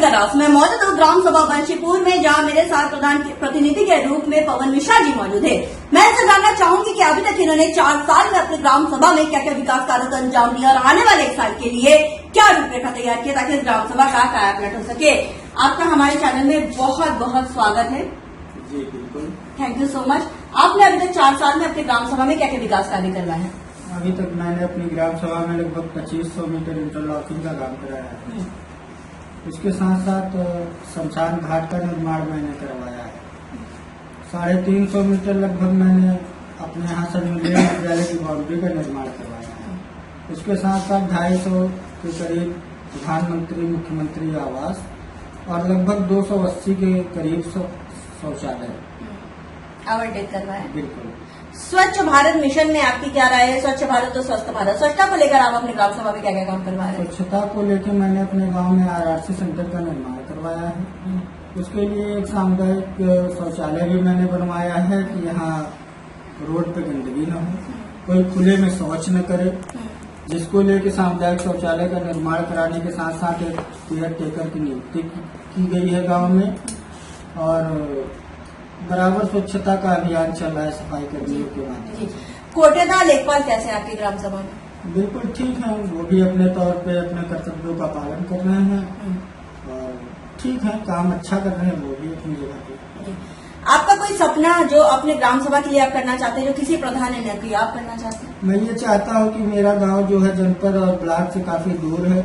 नमस्कार रास, मैं मौजूद हूँ ग्राम सभा बंशीपुर में, जहाँ मेरे साथ प्रधान प्रतिनिधि के रूप में पवन मिश्रा जी मौजूद है। मैं इनसे जानना चाहूंगी कि अभी तक इन्होंने 4 साल में अपने ग्राम सभा में क्या क्या विकास कार्यों का अंजाम दिया और आने वाले 1 साल के लिए क्या रूपरेखा तैयार किया ताकि इस ग्राम सभा का कायापलट हो सके। आपका हमारे चैनल में बहुत बहुत स्वागत है। जी बिल्कुल, थैंक यू सो मच। आपने अभी तक 4 साल में अपने ग्राम सभा में क्या क्या विकास कार्य करवाए हैं? अभी तक मैंने अपनी ग्राम सभा में लगभग 2500 मीटर इंटरलॉकिंग का काम कराया है। इसके साथ साथ शमशान घाट का निर्माण मैंने करवाया है। 350 मीटर लगभग मैंने अपने यहाँ संविलियन विद्यालय की बाउंड्री का निर्माण करवाया है। इसके साथ साथ 250 के करीब प्रधानमंत्री मुख्यमंत्री आवास और लगभग 280 के करीब शौचालय आवंटित करवाया। बिल्कुल। स्वच्छ भारत मिशन में आपकी क्या राय है? स्वच्छ भारत तो स्वस्थ भारत, स्वच्छता को लेकर आप अपने ग्राम सभा में क्या क्या काम करवा रहे हैं? स्वच्छता को लेकर मैंने अपने गांव में आरआरसी सेंटर का निर्माण करवाया है। उसके लिए एक सामुदायिक शौचालय भी मैंने बनवाया है कि यहाँ रोड पे गंदगी न हो, कोई खुले में शौच न करे, जिसको लेकर सामुदायिक शौचालय का निर्माण कराने के साथ साथ एक केयर टेकर की नियुक्ति की गई है गाँव में और बराबर स्वच्छता का अभियान चल रहा है सफाई कर्मियों के माध्यम से। कोटेदार लेखपाल कैसे है आपकी ग्राम सभा में? बिल्कुल ठीक है, वो भी अपने तौर पे अपने कर्तव्यों का पालन कर रहे हैं और ठीक है, काम अच्छा कर रहे हैं वो भी अपनी जगह पे। आपका कोई सपना जो अपने ग्राम सभा के लिए आप करना चाहते हैं, जो किसी प्रधान ने न किया, आप करना चाहते हैं? मैं ये चाहता हूँ कि मेरा गांव जो है जनपद और ब्लॉक से काफी दूर है।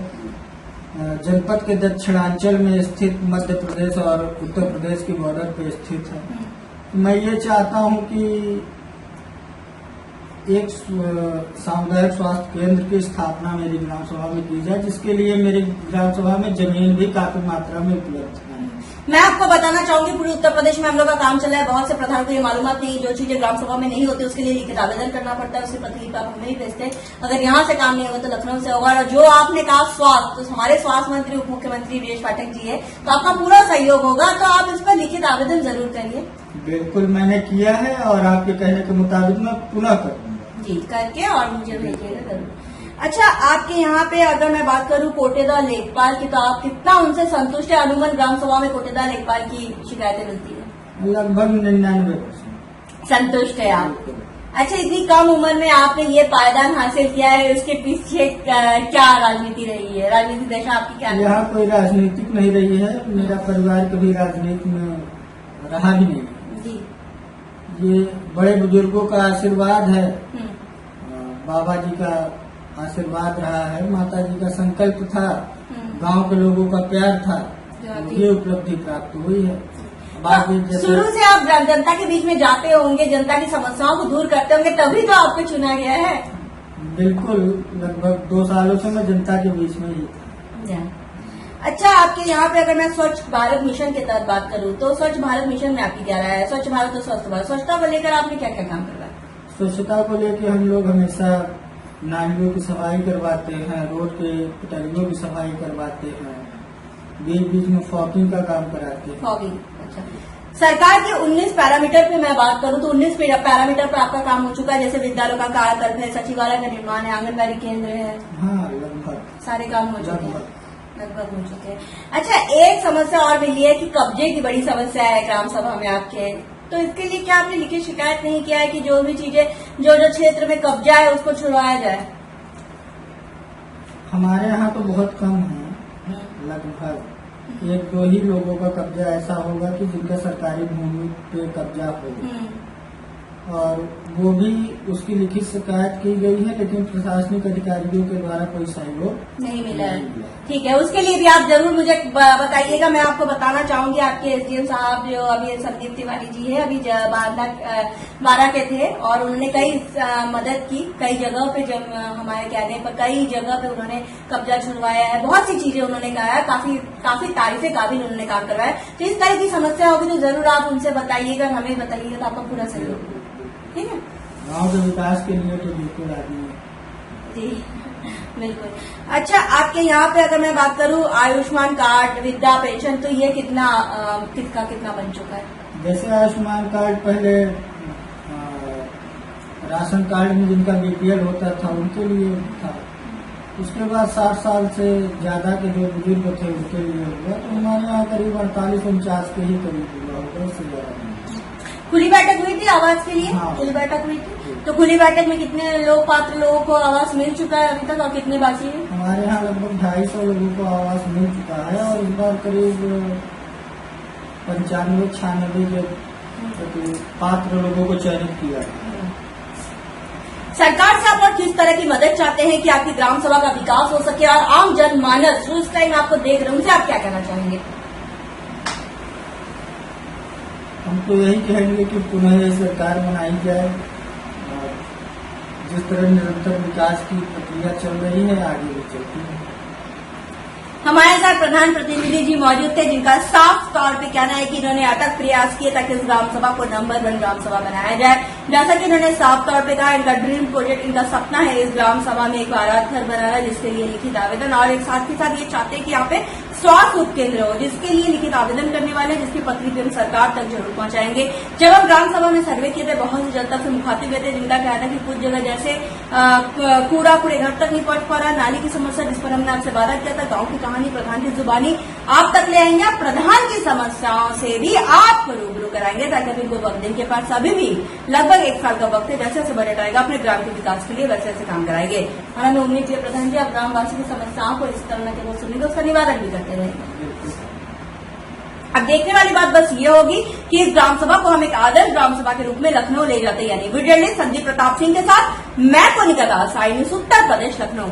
जनपद के दक्षिणांचल में स्थित मध्य प्रदेश और उत्तर प्रदेश के बॉर्डर पे स्थित है। मैं ये चाहता हूँ कि एक सामुदायिक स्वास्थ्य केंद्र की स्थापना मेरी ग्राम सभा में की जाए, जिसके लिए मेरी ग्राम सभा में जमीन भी काफी मात्रा में उपलब्ध है। मैं आपको बताना चाहूंगी पूरे उत्तर प्रदेश में हम लोग का काम चल रहा है। बहुत से प्रधान को ये मालूमात नहीं, जो चीजें ग्राम सभा में नहीं होती उसके लिए लिखित आवेदन करना पड़ता है, उसकी प्रतिलिपि आप हमें ही भेजते हैं। अगर यहाँ से काम नहीं होगा तो लखनऊ से होगा। और जो आपने कहा स्वास्थ्य, तो हमारे स्वास्थ्य मंत्री उप मुख्यमंत्री दिनेश पाठक जी है, तो आपका पूरा सहयोग होगा, तो आप इस पर लिखित आवेदन जरूर करिए। बिल्कुल मैंने किया है और आपके कहने के मुताबिक मैं पुनः करूंगा जी, करके और मुझे भेजिएगा जरूर। अच्छा, आपके यहाँ पे अगर मैं बात करूँ कोटेदार लेखपाल की, तो आप कितना उनसे संतुष्ट है? अनुमान ग्राम सभा में कोटेदार लेखपाल की शिकायतें मिलती है? लगभग 99% संतुष्ट है आप। अच्छा, इतनी कम उम्र में आपने ये पायदान हासिल किया है, उसके पीछे क्या राजनीति रही है? राजनीतिक दशा आपकी क्या है? यहाँ कोई राजनीतिक नहीं रही है, मेरा परिवार कभी राजनीति में रहा भी नहीं जी। ये बड़े बुजुर्गों का आशीर्वाद है, बाबा जी का आशीर्वाद रहा है, माता जी का संकल्प था, गांव के लोगों का प्यार था, ये उपलब्धि प्राप्त हुई है। शुरू से आप जनता के बीच में जाते होंगे, जनता की समस्याओं को दूर करते होंगे, तभी तो आपको चुना गया है। बिल्कुल, लगभग 2 सालों से मैं जनता के बीच में ही था। अच्छा, आपके यहाँ पे अगर मैं स्वच्छ भारत मिशन के तहत बात करूँ, तो स्वच्छ भारत मिशन में आपकी क्या राय है? स्वच्छ भारत और स्वस्थ भारत, स्वच्छता को लेकर आपने क्या क्या काम करवाया? स्वच्छता को लेकर हम लोग हमेशा नालियों की सफाई करवाते हैं, रोड के पटरियों की सफाई करवाते हैं, बीच बीच में फॉगिंग का काम कराते हैं। फॉगिंग, अच्छा। सरकार के 19 पैरामीटर पे मैं बात करूं तो 19 पैरामीटर पर आपका काम हो चुका है, जैसे विद्यालयों का कायाकल्प है, सचिवालय का निर्माण है, आंगनबाड़ी केंद्र है। हाँ, लगभग सारे काम हो चुके हैं, लगभग हो चुके हैं। अच्छा, एक समस्या और मिली है कि कब्जे की बड़ी समस्या है ग्राम सभा में आपके, तो इसके लिए क्या आपने लिखित शिकायत नहीं किया है कि जो भी चीजें जो क्षेत्र में कब्जा है उसको छुड़वाया जाए? हमारे यहाँ तो बहुत कम है, लगभग 1-2 ही लोगों का कब्जा ऐसा होगा कि जिनका सरकारी भूमि पे कब्जा होगा और वो भी उसकी लिखित शिकायत की गई है, लेकिन प्रशासनिक अधिकारियों के द्वारा कोई सहयोग नहीं मिला है। ठीक है, उसके लिए भी आप जरूर मुझे बताइएगा। मैं आपको बताना चाहूंगी, आपके एसडीएम साहब जो अभी संदीप तिवारी जी है, अभी 12 के थे और उन्होंने कई मदद की, कई जगह पे जब हमारे कहने पर कई जगह पे उन्होंने कब्जा छुड़वाया है, बहुत सी चीजें उन्होंने कहा है, काफी तारीफे काबिल उन्होंने काम करवाया है। तो इस तरह की समस्या होगी तो जरूर आप उनसे बताइएगा, हमें बताइएगा, तो आपका पूरा सहयोग, ठीक है? गाँव के विकास के लिए तो बिल्कुल आदमी जी, बिल्कुल। अच्छा, आपके यहाँ पे अगर मैं बात करूँ आयुष्मान कार्ड, वृद्धा पेंशन, तो ये कितना बन चुका है? जैसे आयुष्मान कार्ड पहले राशन कार्ड में जिनका बीपीएल होता था उनके लिए था, उसके बाद 60 साल से ज्यादा के जो बुजुर्ग थे उनके लिए हो गया। तो हमारे यहाँ करीब 48-49 के ही करीब हुआ होगा, उससे ज्यादा नहीं। खुली बैठक हुई थी आवास के लिए? हाँ। खुली बैठक हुई थी। तो खुली बैठक में कितने लोग, पात्र लोगों को आवास मिल चुका है अभी तक, और कितने बाकी है? हमारे यहाँ लगभग 250 लोगों को आवास मिल चुका है और इस बार करीब 95-96 के पात्र लोगों को चयनित किया है। सरकार से आप और किस तरह की मदद चाहते हैं कि आपकी ग्राम सभा का विकास हो सके, और आम जनमानस जो इस टाइम आपको देख रहे हैं उनसे आप क्या कहना चाहेंगे? हम तो यही कहेंगे कि पुनः ये सरकार बनाई जाए और जिस तरह निरंतर विकास की प्रक्रिया चल रही है आगे भी चलती है। हमारे साथ प्रधान प्रतिनिधि जी मौजूद थे, जिनका साफ तौर पे कहना है कि इन्होंने अथक प्रयास किए ताकि इस ग्राम सभा को नंबर 1 ग्राम सभा बनाया जाए। जैसा कि इन्होंने साफ तौर पे कहा, इनका ड्रीम प्रोजेक्ट, इनका सपना है इस ग्राम सभा में एक बारात घर बनाना, जिसके लिए लिखित आवेदन, और एक साथ ही साथ ये चाहते हैं कि यहाँ पे स्वास्थ्य उप केंद्र हो, जिसके लिए लिखित आवेदन करने वाले, जिसकी पत्री भी हम सरकार तक जरूर पहुंचाएंगे। जब हम ग्राम सभा में सर्वे किए थे, बहुत सी जनता से मुखातिब हुए थे, जिनका कहना था कि कुछ जगह जैसे कूड़ा कूड़े घर तक नहीं पहुंच पा रहा, नाली की समस्या जिस पर हमने आपसे वादा किया था, गांव की कहानी प्रधान की जुबानी आप तक ले आएंगे, प्रधान की समस्याओं से भी आपको रूबरू कराएंगे, ताकि अभी इनको वक्त दिन के पास अभी भी लगभग 1 साल का वक्त है। जैसे जैसे बजट आएगा अपने ग्राम के विकास के लिए वैसे वैसे काम कराएंगे, और हमें उम्मीद है प्रधान जी आप ग्रामवासी की समस्याओं को इस तरह के वो सुनेंगे, उसका निवारण भी करते रहेंगे। अब देखने वाली बात बस ये होगी कि इस ग्राम सभा को हम एक आदर्श ग्राम सभा के रूप में लखनऊ ले जाते हैं। यानी वीडियो जर्नलिस्ट संदीप प्रताप सिंह के साथ मैं कोनिका दास, आई न्यूज़ उत्तर प्रदेश, लखनऊ।